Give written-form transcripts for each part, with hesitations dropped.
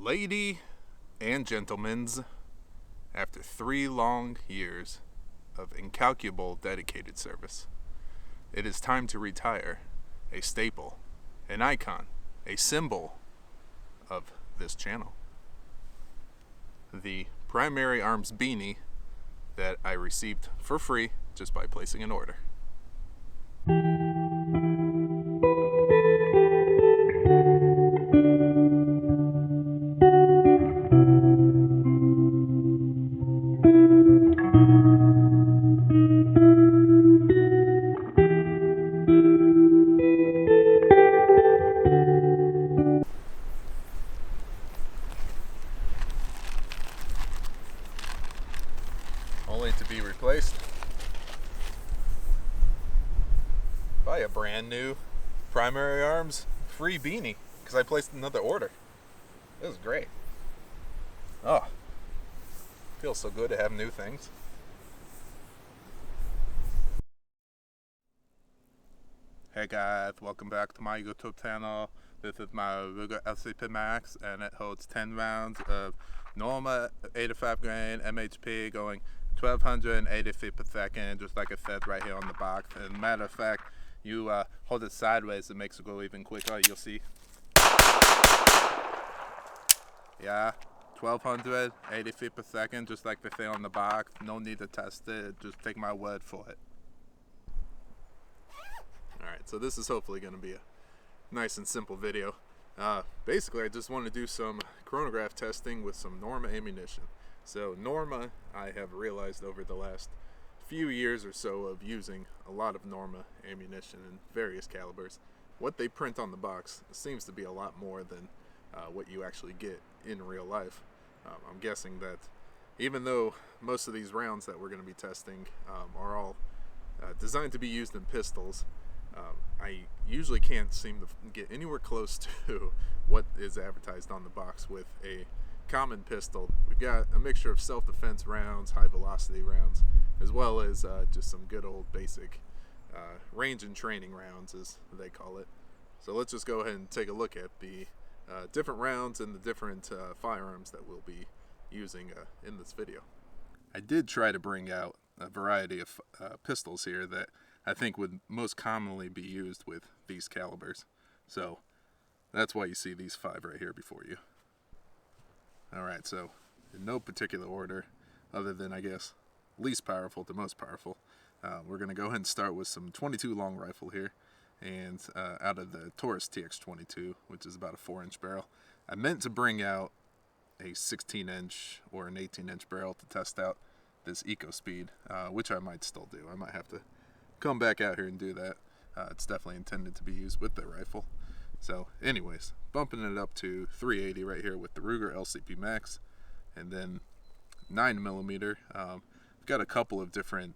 Lady and gentlemen's, after 3 long years of incalculable dedicated service, it is time to retire a staple, an icon, a symbol of this channel. The Primary Arms beanie that I received for free just by placing an order. Only to be replaced by a brand new Primary Arms free beanie because I placed another order. It was great. Oh, feels so good to have new things. Hey guys, welcome back to my YouTube channel. This is my Ruger LCP Max, and it holds 10 rounds of Norma 85 grain MHP going 1280 feet per second, just like it says right here on the box. As a matter of fact, you hold it sideways, it makes it go even quicker. You'll see. Yeah, 1280 feet per second, just like they say on the box. No need to test it, just take my word for it. Alright, so this is hopefully going to be a nice and simple video. Basically, I just want to do some chronograph testing with some Norma ammunition. So Norma, I have realized over the last few years or so of using a lot of Norma ammunition in various calibers, what they print on the box seems to be a lot more than what you actually get in real life. I'm guessing that even though most of these rounds that we're going to be testing are all designed to be used in pistols, I usually can't seem to get anywhere close to what is advertised on the box with a common pistol. We've got a mixture of self-defense rounds, high velocity rounds, as well as just some good old basic range and training rounds, as they call it. So let's just go ahead and take a look at the different rounds and the different firearms that we'll be using in this video. I did try to bring out a variety of pistols here that I think would most commonly be used with these calibers. So that's why you see these 5 right here before you. Alright, so in no particular order, other than, I guess, least powerful to most powerful, we're going to go ahead and start with some 22 long rifle here, and out of the Taurus TX22, which is about a 4-inch barrel. I meant to bring out a 16-inch or an 18-inch barrel to test out this EcoSpeed, which I might still do. I might have to come back out here and do that. It's definitely intended to be used with the rifle. So anyways, bumping it up to 380 right here with the Ruger LCP Max, and then 9mm. I've got a couple of different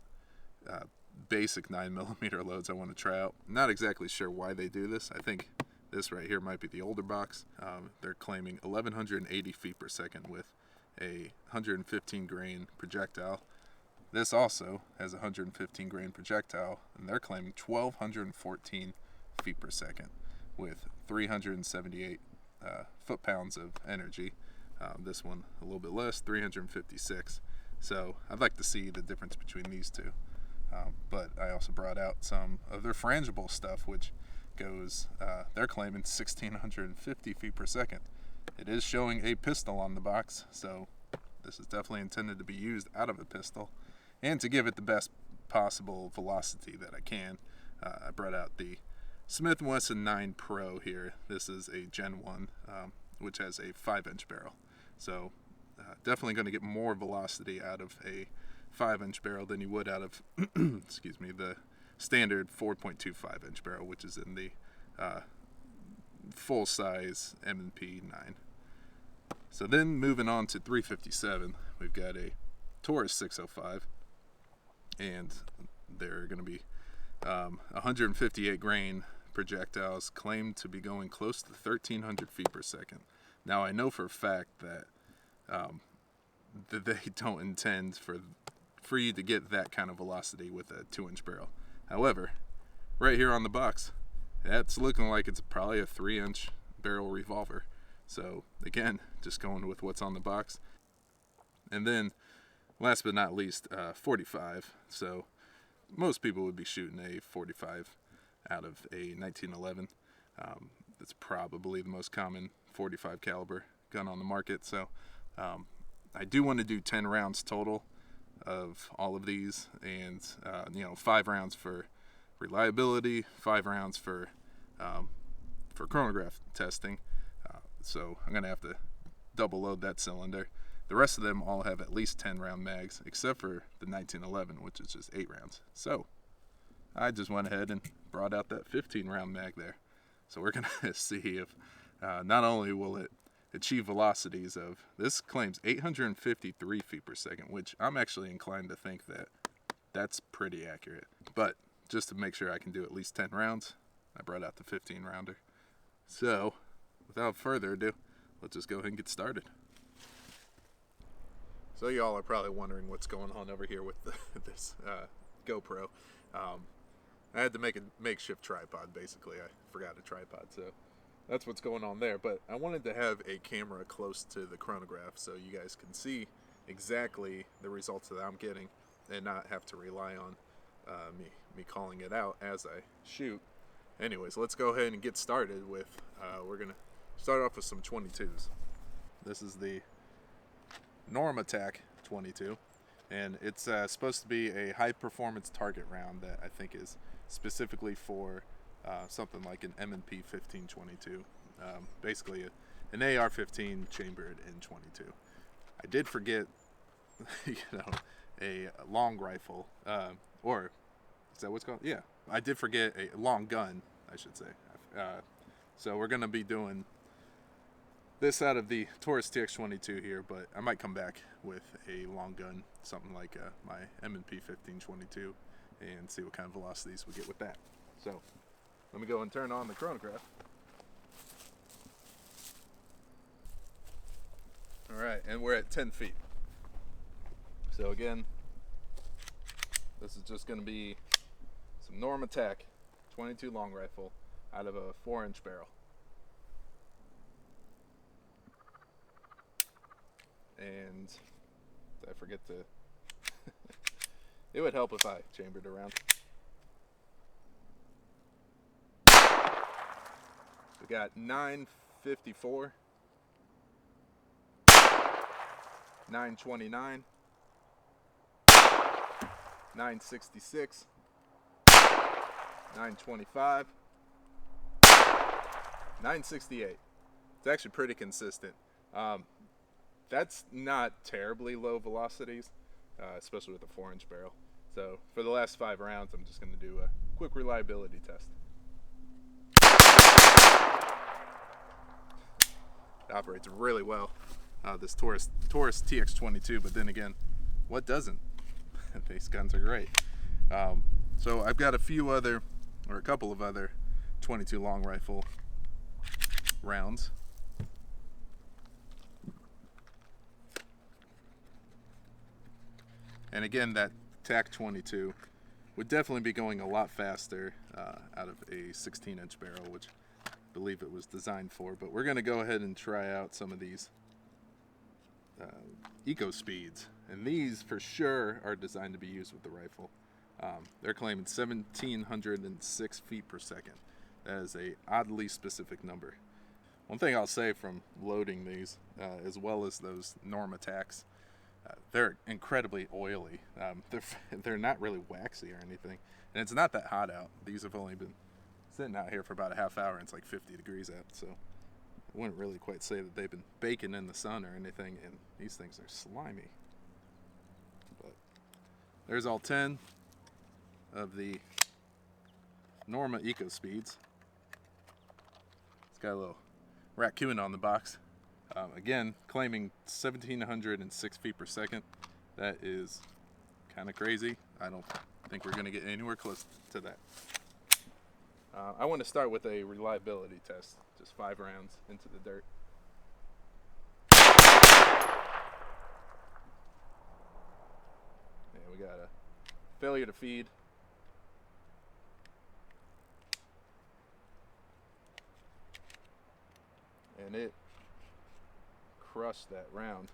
basic 9mm loads I want to try out. Not exactly sure why they do this. I think this right here might be the older box. They're claiming 1180 feet per second with a 115 grain projectile. This also has a 115 grain projectile, and they're claiming 1214 feet per second with 378 foot-pounds of energy. This one a little bit less, 356. So I'd like to see the difference between these two. But I also brought out some of their frangible stuff, which goes, they're claiming 1650 feet per second. It is showing a pistol on the box, so this is definitely intended to be used out of a pistol. And to give it the best possible velocity that I can, I brought out the Smith & Wesson 9 Pro here. This is a Gen 1, which has a 5-inch barrel. So definitely going to get more velocity out of a 5-inch barrel than you would out of, excuse me, the standard 4.25-inch barrel, which is in the full-size M&P 9. So then moving on to 357, we've got a Taurus 605, and they're going to be 158 grain projectiles, claimed to be going close to 1300 feet per second. Now I know for a fact that they don't intend for you to get that kind of velocity with a 2-inch barrel. However, right here on the box, that's looking like it's probably a 3-inch barrel revolver. So again, just going with what's on the box. And then last but not least, 45. So most people would be shooting a 45 out of a 1911. That's probably the most common 45 caliber gun on the market. So I do want to do 10 rounds total of all of these, and 5 rounds for reliability, 5 rounds for chronograph testing. So I'm gonna have to double load that cylinder. The rest of them all have at least 10 round mags, except for the 1911, which is just 8 rounds. So I just went ahead and brought out that 15 round mag there. So we're gonna see if not only will it achieve velocities of, this claims 853 feet per second, which I'm actually inclined to think that that's pretty accurate. But just to make sure I can do at least 10 rounds, I brought out the 15 rounder. So without further ado, let's just go ahead and get started. So y'all are probably wondering what's going on over here with this GoPro. I had to make a makeshift tripod, basically. I forgot a tripod, so that's what's going on there. But I wanted to have a camera close to the chronograph so you guys can see exactly the results that I'm getting and not have to rely on me calling it out as I shoot. Anyways, let's go ahead and get started with, we're going to start off with some 22s. This is the Norma 22, and it's supposed to be a high performance target round that I think is specifically for something like an M&P 1522, basically an AR-15 chambered in 22. I did forget, a long rifle, or is that what's called? Yeah, I did forget a long gun, I should say. So we're gonna be doing this out of the Taurus TX22 here, but I might come back with a long gun, something like my M&P 1522, and see what kind of velocities we get with that. So let me go and turn on the chronograph. Alright, and we're at 10 feet. So again, this is just going to be some Norma 22 long rifle out of a 4-inch barrel. And did I forget to it would help if I chambered around. We got 954, 929, 966, 925, 968. It's actually pretty consistent. That's not terribly low velocities, especially with a 4-inch barrel. So for the last 5 rounds, I'm just going to do a quick reliability test. It operates really well, this Taurus TX22, but then again, what doesn't? These guns are great. So I've got a couple of other 22 long rifle rounds. And again, that TAC-22 would definitely be going a lot faster out of a 16-inch barrel, which I believe it was designed for. But we're going to go ahead and try out some of these eco speeds. And these, for sure, are designed to be used with the rifle. They're claiming 1,706 feet per second. That is a oddly specific number. One thing I'll say from loading these, as well as those Norma TACs, they're incredibly oily. They're not really waxy or anything, and it's not that hot out. These have only been sitting out here for about a half hour, and it's like 50 degrees out, so I wouldn't really quite say that they've been baking in the sun or anything, and these things are slimy. But there's all 10 of the Norma Eco Speeds. It's got a little raccoon on the box. Again, claiming 1,706 feet per second. That is kind of crazy. I don't think we're going to get anywhere close to that. I want to start with a reliability test. Just 5 rounds into the dirt. And we got a failure to feed. And it crush that round.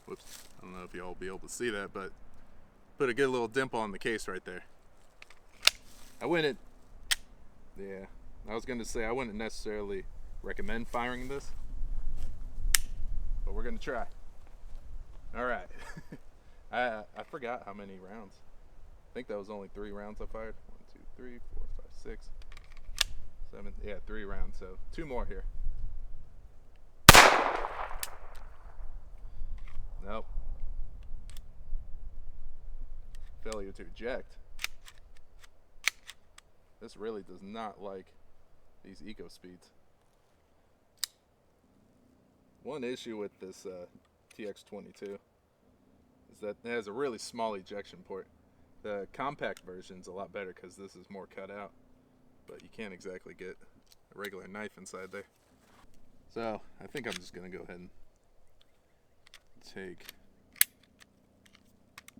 Whoops, I don't know if y'all will be able to see that, but put a good little dimple on the case right there. I wouldn't necessarily recommend firing this, but we're gonna try. All right. I forgot how many rounds. I think that was only 3 rounds I fired. 1, 2, 3, 4, 5, 6, 7. Yeah, 3 rounds. So 2 more here. Nope. Failure to eject. This really does not like these eco speeds. One issue with this TX22 is that it has a really small ejection port. The compact version's a lot better because this is more cut out, but you can't exactly get a regular knife inside there. So I think I'm just gonna go ahead and take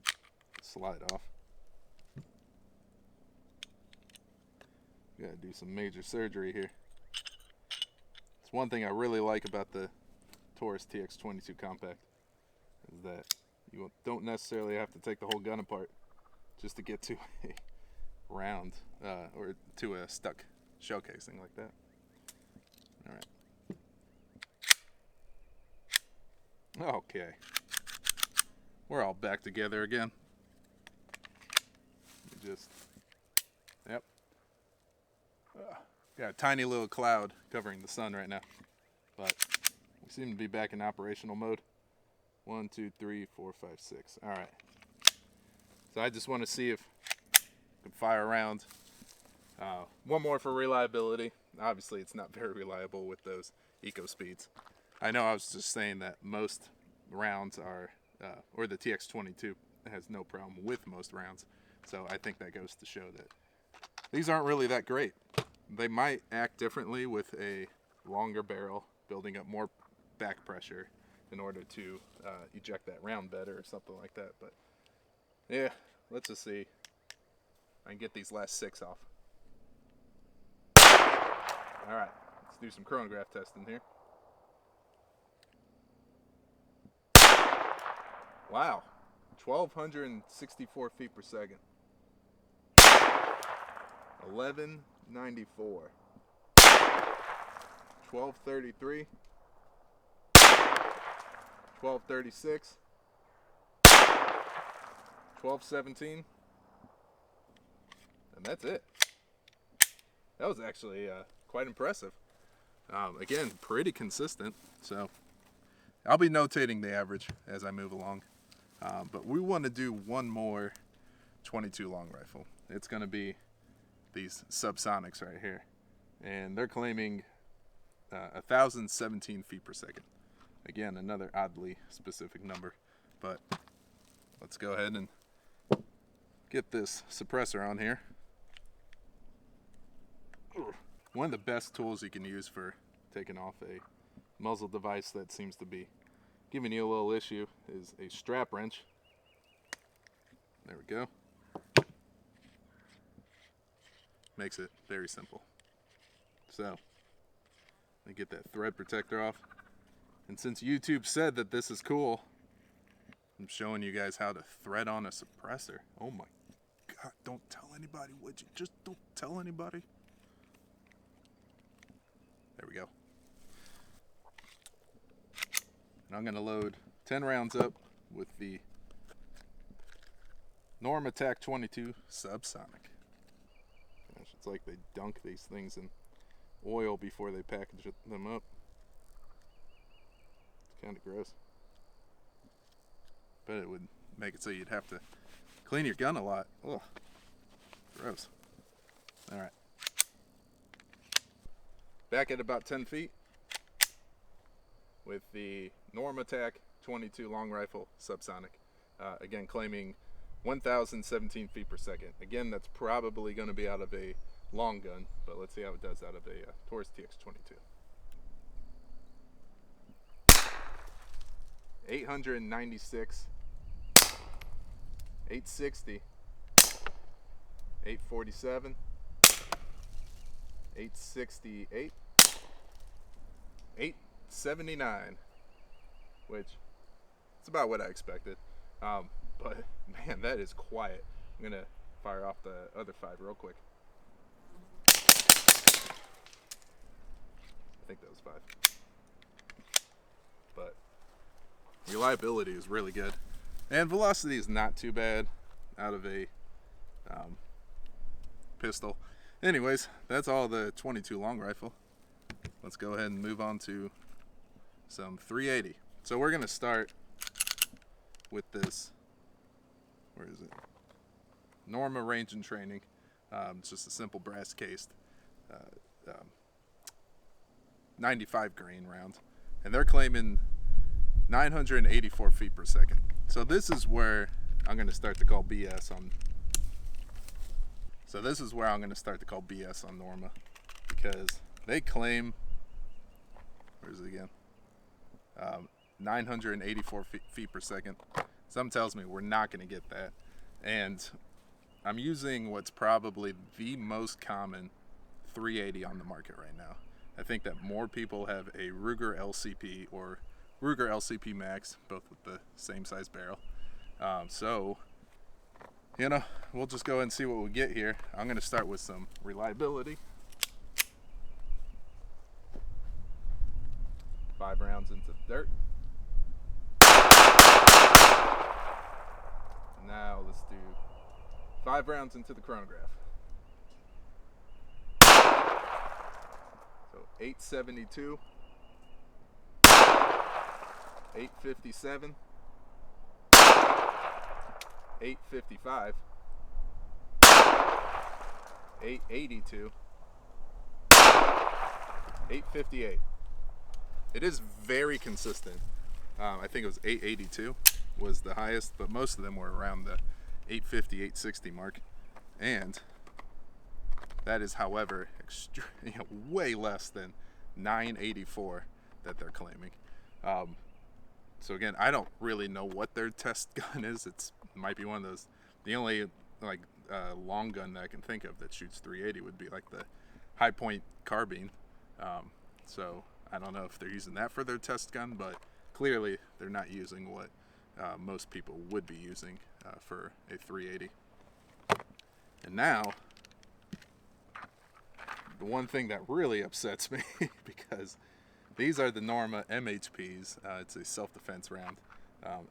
the slide off. Gotta do some major surgery here. It's one thing I really like about the Taurus TX22 compact is that you don't necessarily have to take the whole gun apart just to get to a round or to a stuck shell casing like that. All right. Okay. We're all back together again. Yep. Got a tiny little cloud covering the sun right now, but we seem to be back in operational mode. 1, 2, 3, 4, 5, 6. All right. So I just want to see if I can fire around. One more for reliability. Obviously, it's not very reliable with those eco speeds. I know I was just saying that most rounds are, or the TX22 has no problem with most rounds. So I think that goes to show that these aren't really that great. They might act differently with a longer barrel, building up more back pressure in order to eject that round better or something like that. But yeah, let's just see if I can get these last 6 off. All right, let's do some chronograph testing here. Wow, 1,264 feet per second. 1194. 1233. 1236. 1217. And that's it. That was actually quite impressive. Again, pretty consistent. So I'll be notating the average as I move along. But we want to do one more 22 long rifle. It's going to be these subsonics right here. And they're claiming 1,017 feet per second. Again, another oddly specific number. But let's go ahead and get this suppressor on here. One of the best tools you can use for taking off a muzzle device that seems to be giving you a little issue is a strap wrench. There we go. Makes it very simple. So, let me get that thread protector off. And since YouTube said that this is cool, I'm showing you guys how to thread on a suppressor. Oh my God, don't tell anybody, would you? Just don't tell anybody. There we go. And I'm going to load 10 rounds up with the Norma TAC-22 subsonic. Gosh, it's like they dunk these things in oil before they package them up. It's kind of gross. But it would make it so you'd have to clean your gun a lot. Ugh, gross. All right. Back at about 10 feet with the Norma TAC-22 long rifle subsonic. Again, claiming 1,017 feet per second. Again, that's probably going to be out of a long gun, but let's see how it does out of a Taurus TX22. 896, 860, 847, 868, 879, which it's about what I expected. But man, that is quiet. I'm gonna fire off the other 5 real quick. I think that was 5. But reliability is really good, and velocity is not too bad out of a pistol. Anyways, that's all the 22 long rifle. Let's go ahead and move on to some 380. So we're gonna start with this, where is it? Norma Range and Training. It's just a simple brass cased 95 grain round, and they're claiming 984 feet per second. So this is where I'm going to start to call BS on. So this is where I'm going to start to call BS on Norma, because they claim, where is it again? 984 feet per second. Something tells me we're not going to get that, and I'm using what's probably the most common 380 on the market right now. I think that more people have a Ruger LCP or Ruger LCP Max, both with the same size barrel. So, you know, we'll just go ahead and see what we get here. I'm going to start with some reliability. 5 rounds into the dirt. Now let's do 5 rounds into the chronograph. So 872, 857, 855, 882, 858. It is very consistent. I think it was 882 was the highest, but most of them were around the 850, 860 mark. And that is, however, way less than 984 that they're claiming. So again, I don't really know what their test gun is. It might be one of those. The only long gun that I can think of that shoots 380 would be like the High Point carbine. So I don't know if they're using that for their test gun, but clearly they're not using what most people would be using for a 380. And now, the one thing that really upsets me, because these are the Norma MHPs. It's a self-defense round.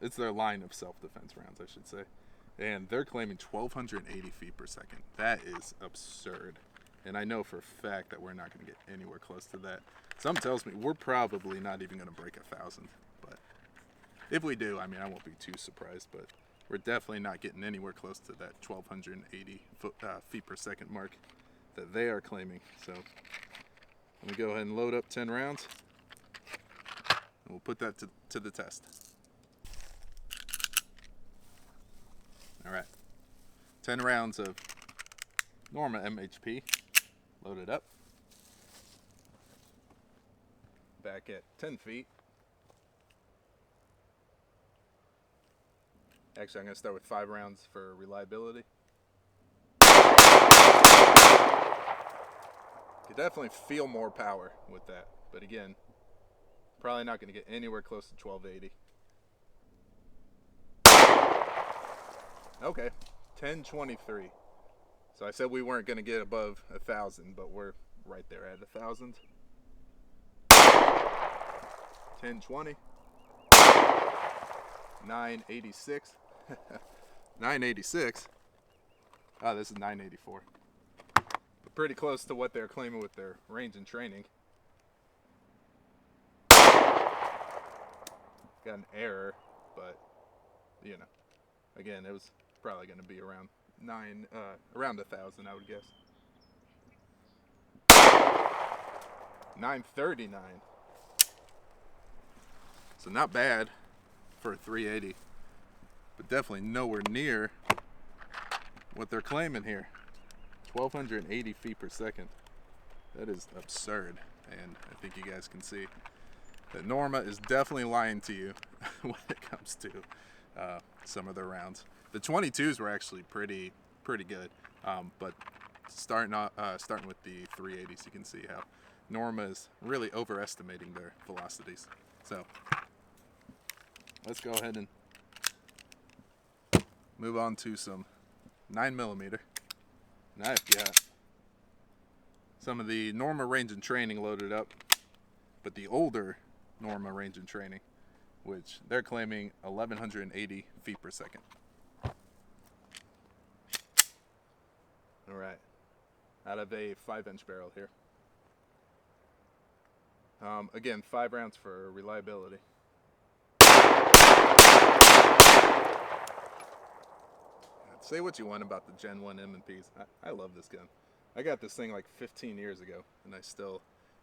It's their line of self-defense rounds, I should say. And they're claiming 1,280 feet per second. That is absurd. And I know for a fact that we're not going to get anywhere close to that. Something tells me we're probably not even going to break 1,000. But if we do, I mean, I won't be too surprised. But we're definitely not getting anywhere close to that 1,280 feet per second mark that they are claiming. So let me go ahead and load up 10 rounds. And we'll put that to the test. All right, 10 rounds of Norma MHP loaded up. Back at 10 feet. Actually, I'm going to start with 5 rounds for reliability. You definitely feel more power with that, but again, probably not going to get anywhere close to 1280. Okay, 1023. So I said we weren't going to get above 1,000, but we're right there at 1,000. 1020. 986. 986. Oh, this is 984. But pretty close to what they're claiming with their range and training. Got an error, but you know, again, it was probably going to be around around 1,000, I would guess. 939. So not bad for a 380, but definitely nowhere near what they're claiming here. 1,280 feet per second. That is absurd, and I think you guys can see that Norma is definitely lying to you when it comes to some of their rounds. The 22s were actually pretty good, but starting with the 380s, you can see how Norma is really overestimating their velocities. So let's go ahead and move on to some 9mm. Now I've got some of the Norma range and training loaded up, but the older Norma range and training, which they're claiming 1180 feet per second. All right, out of a 5-inch barrel here. Again, 5 rounds for reliability. Say what you want about the Gen 1 M&Ps. I love this gun. I got this thing like 15 years ago, and I still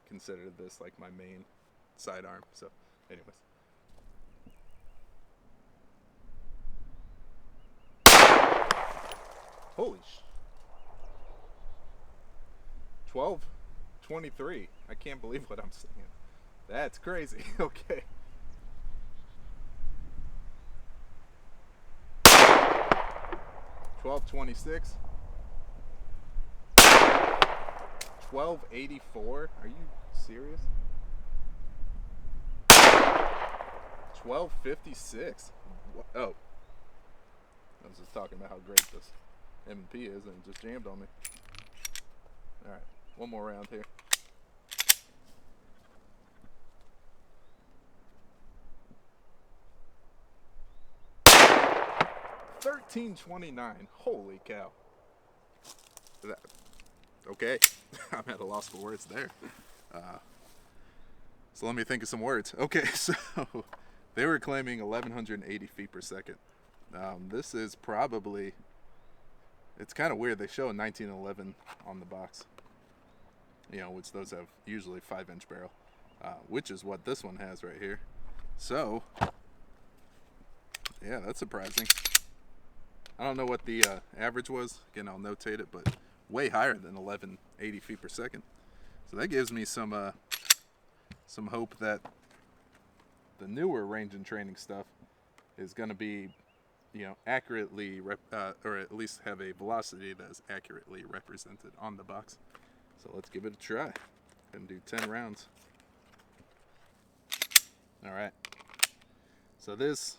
consider this like my main sidearm. So, anyways. Holy sh... 12:23. I can't believe what I'm saying. That's crazy. Okay. 12:26. 12:84. Are you serious? 12:56. Oh. I was just talking about how great this M&P is, and it just jammed on me. Alright, one more round here. $13.29. Holy cow. Okay. I'm at a loss for words there. So let me think of some words. Okay, so they were claiming 1180 feet per second. This is probably, it's kind of weird. They show a 1911 on the box, you know, which those have usually 5-inch barrel, which is what this one has right here. So, yeah, that's surprising. I don't know what the average was. Again, I'll notate it, but way higher than 1180 feet per second. So that gives me some hope that the newer range and training stuff is going to be, you know, accurately or at least have a velocity that is accurately represented on the box. So let's give it a try and do 10 rounds. All right. So this,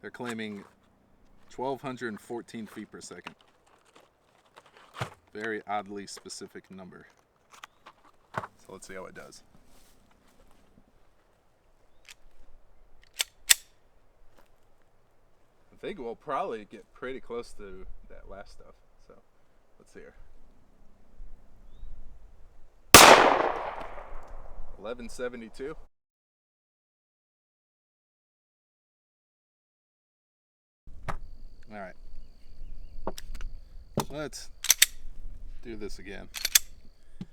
they're claiming 1,214 feet per second. Very oddly specific number. So let's see how it does. I think we'll probably get pretty close to that last stuff. So let's see here. 1172. All right. Let's do this again,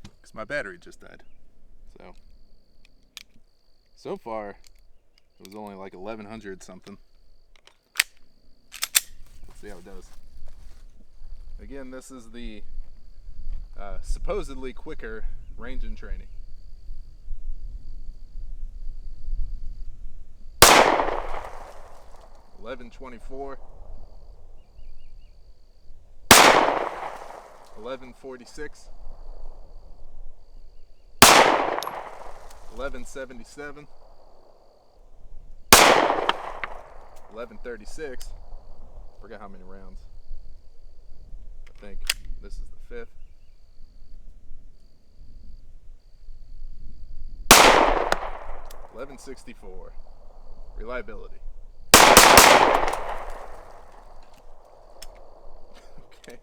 because my battery just died. So far it was only like 1100 something. Let's see how it does. Again, this is the supposedly quicker range and training. 1124. 1146. 1177. 1136. Forgot how many rounds. I think this is the 5th. 1164. Reliability. Okay.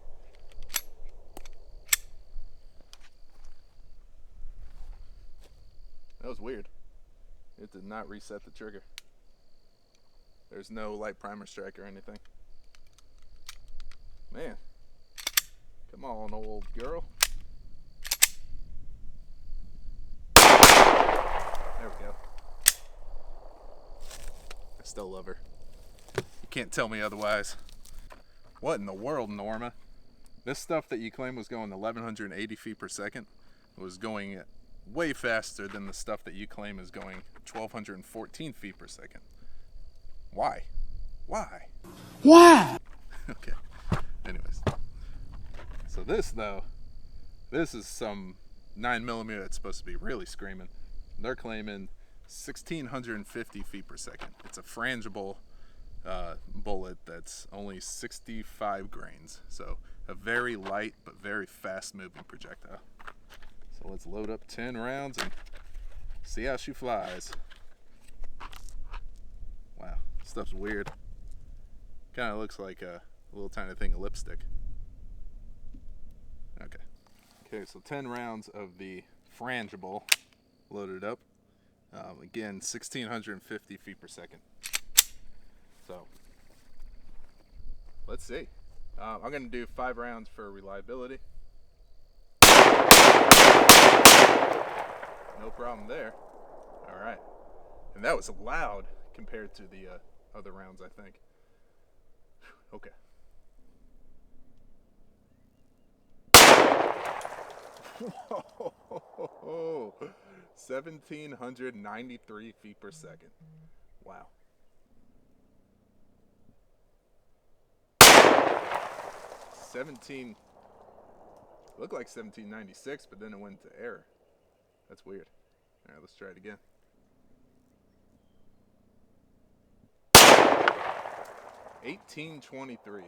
That was weird. It did not reset the trigger. There's no light primer strike or anything. Man. Come on, old girl. There we go. I still love her. You can't tell me otherwise. What in the world, Norma? This stuff that you claim was going 1180 feet per second was going way faster than the stuff that you claim is going 1214 feet per second. Why? Why? Why? Okay. Anyways. So this, though, this is some 9mm that's supposed to be really screaming. They're claiming 1,650 feet per second. It's a frangible bullet that's only 65 grains. So a very light but very fast moving projectile. So let's load up 10 rounds and see how she flies. Wow, stuff's weird. Kind of looks like a little tiny thing of lipstick. Okay, so 10 rounds of the frangible loaded up. Again, 1,650 feet per second. So, let's see. I'm going to do 5 rounds for reliability. No problem there. Alright. And that was loud compared to the other rounds, I think. Okay. Whoa! 1,793 feet per second. Wow. 17. Looked like 1796, but then it went into error. That's weird. All right, let's try it again. 1823.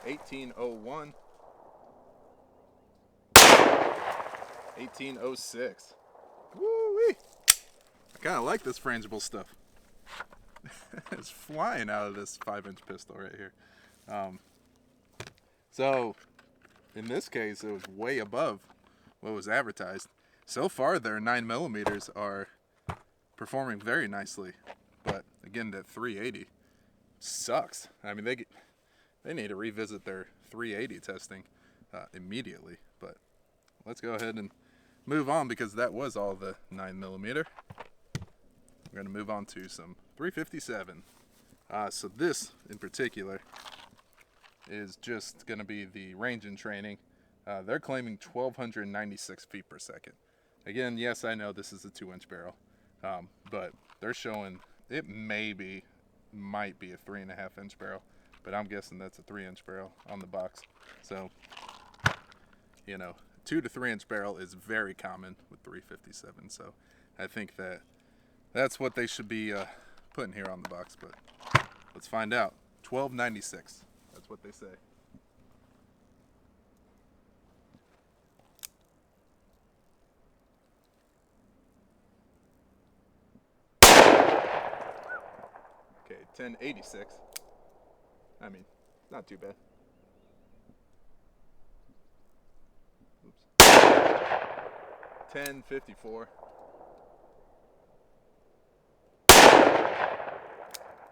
1801. 1806. Woo-wee! I kind of like this frangible stuff. It's flying out of this 5-inch pistol right here. So, in this case, it was way above what was advertised. So far, their 9mm are performing very nicely. But, again, that 380 sucks. I mean, they need to revisit their 380 testing immediately. But let's go ahead and move on because that was all the 9mm. We're going to move on to some 357. So this in particular is just going to be the range and training. They're claiming 1,296 feet per second. Again, yes, I know this is a 2-inch barrel, but they're showing it might be a 3.5-inch barrel, but I'm guessing that's a 3-inch barrel on the box. So, 2 to 3-inch barrel is very common with 357. So I think that's what they should be putting here on the box, but let's find out. 1296. That's what they say. Okay, 1086. I mean, not too bad. Oops. 1054.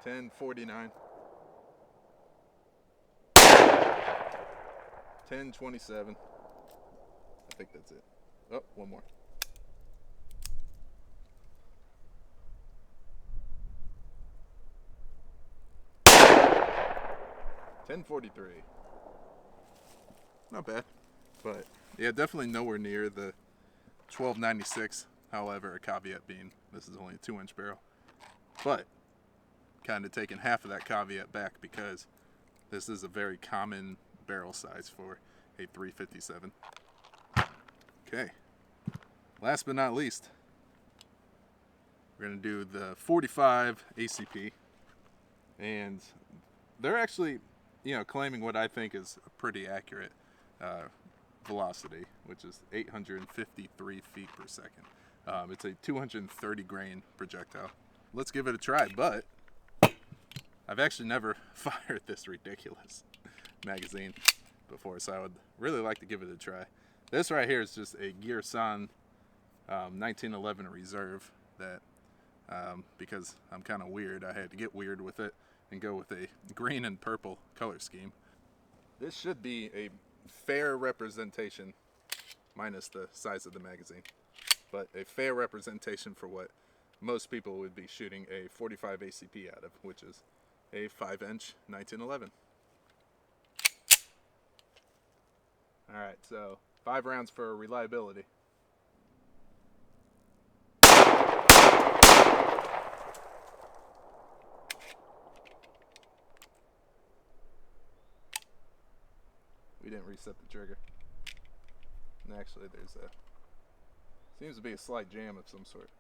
1049. 1027. I think that's it. Oh, one more. 1043. Not bad, but yeah, definitely nowhere near the 1296. However, a caveat being this is only a 2-inch barrel, but kind of taking half of that caveat back because this is a very common barrel size for a 357. Okay, last but not least, we're going to do the 45 ACP, and they're actually, claiming what I think is a pretty accurate velocity, which is 853 feet per second. It's a 230 grain projectile. Let's give it a try, but I've actually never fired this ridiculous magazine before, so I would really like to give it a try. This right here is just a Gearsan 1911 Reserve that, because I'm kind of weird, I had to get weird with it and go with a green and purple color scheme. This should be a fair representation, minus the size of the magazine, but a fair representation for what most people would be shooting a 45 ACP out of, which is a 5-inch 1911. Alright, so 5 rounds for reliability. didn't reset the trigger. And actually there's a, seems to be a slight jam of some sort.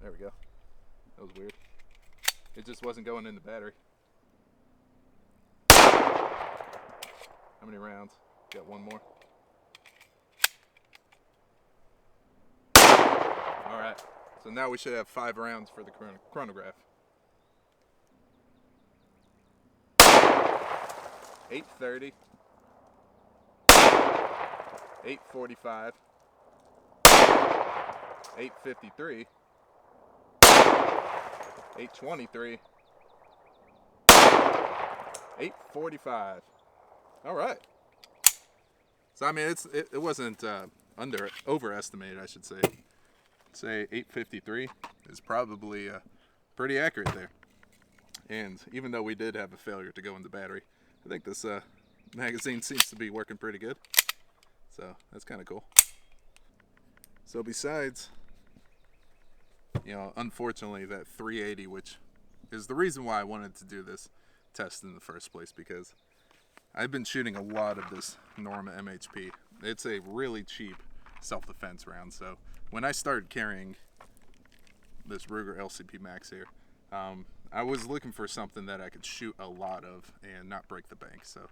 There we go. That was weird. It just wasn't going in the battery. How many rounds? Got one more. Alright, so now we should have 5 rounds for the chronograph. 8:30, 8:45, 8:53, 8:23, 8:45. All right. So I mean, it wasn't overestimated, I should say. Say 8:53 is probably pretty accurate there. And even though we did have a failure to go in the battery, I think this magazine seems to be working pretty good. So that's kind of cool. So besides, unfortunately that 380, which is the reason why I wanted to do this test in the first place, because I've been shooting a lot of this Norma MHP. It's a really cheap self-defense round. So when I started carrying this Ruger LCP Max here, I was looking for something that I could shoot a lot of and not break the bank. So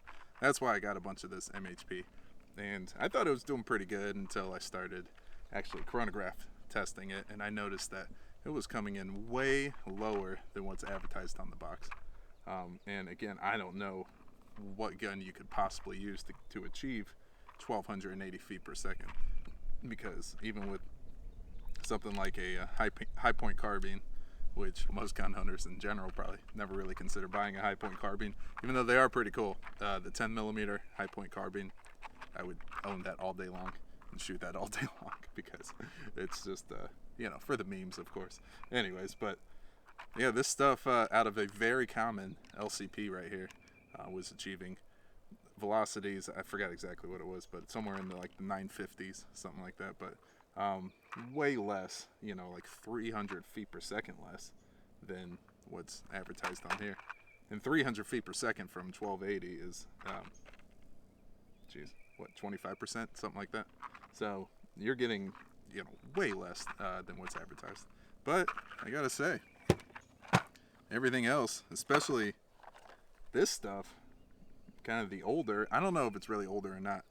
that's why I got a bunch of this MHP. And I thought it was doing pretty good until I started actually chronograph testing it, and I noticed that it was coming in way lower than what's advertised on the box. And again, I don't know what gun you could possibly use to achieve 1280 feet per second, because even with something like a high point carbine, which most gun hunters in general probably never really consider buying a high point carbine, even though they are pretty cool. The 10mm high point carbine, I would own that all day long and shoot that all day long, because it's just for the memes, of course. Anyways, but yeah, this stuff out of a very common LCP right here was achieving velocities, I forgot exactly what it was, but somewhere in the 950s, something like that. But way less, like 300 feet per second less than what's advertised on here. And 300 feet per second from 1280 is 25%, something like that. So you're getting way less than what's advertised. But I gotta say, everything else, especially this stuff, kind of the older, I don't know if it's really older or not,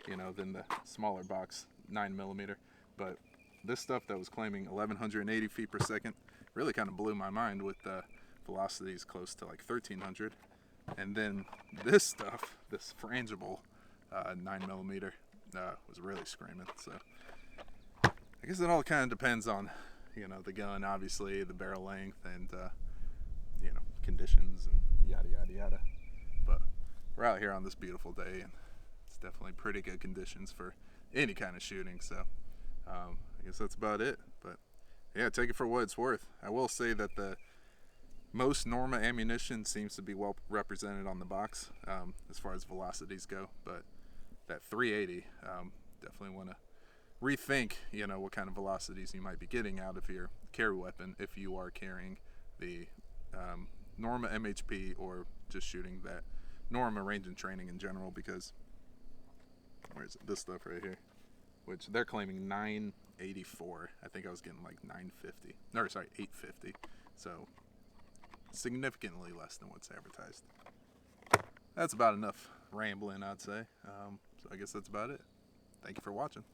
than the smaller box 9mm, but this stuff that was claiming 1180 feet per second really kind of blew my mind, with velocities close to 1300. And then this stuff, this frangible 9mm, was really screaming. So I guess it all kind of depends on the gun, obviously, the barrel length, and conditions, and yada yada yada. But we're out here on this beautiful day, and it's definitely pretty good conditions for any kind of shooting. So I guess that's about it. But yeah, take it for what it's worth. I will say that the most Norma ammunition seems to be well represented on the box as far as velocities go, but that 380, definitely want to rethink what kind of velocities you might be getting out of your carry weapon if you are carrying the Norma MHP, or just shooting that Norma range and training in general, because where is it? This stuff right here, which they're claiming 984. I think I was getting 950. No, sorry, 850. So significantly less than what's advertised. That's about enough rambling, I'd say. So I guess that's about it. Thank you for watching.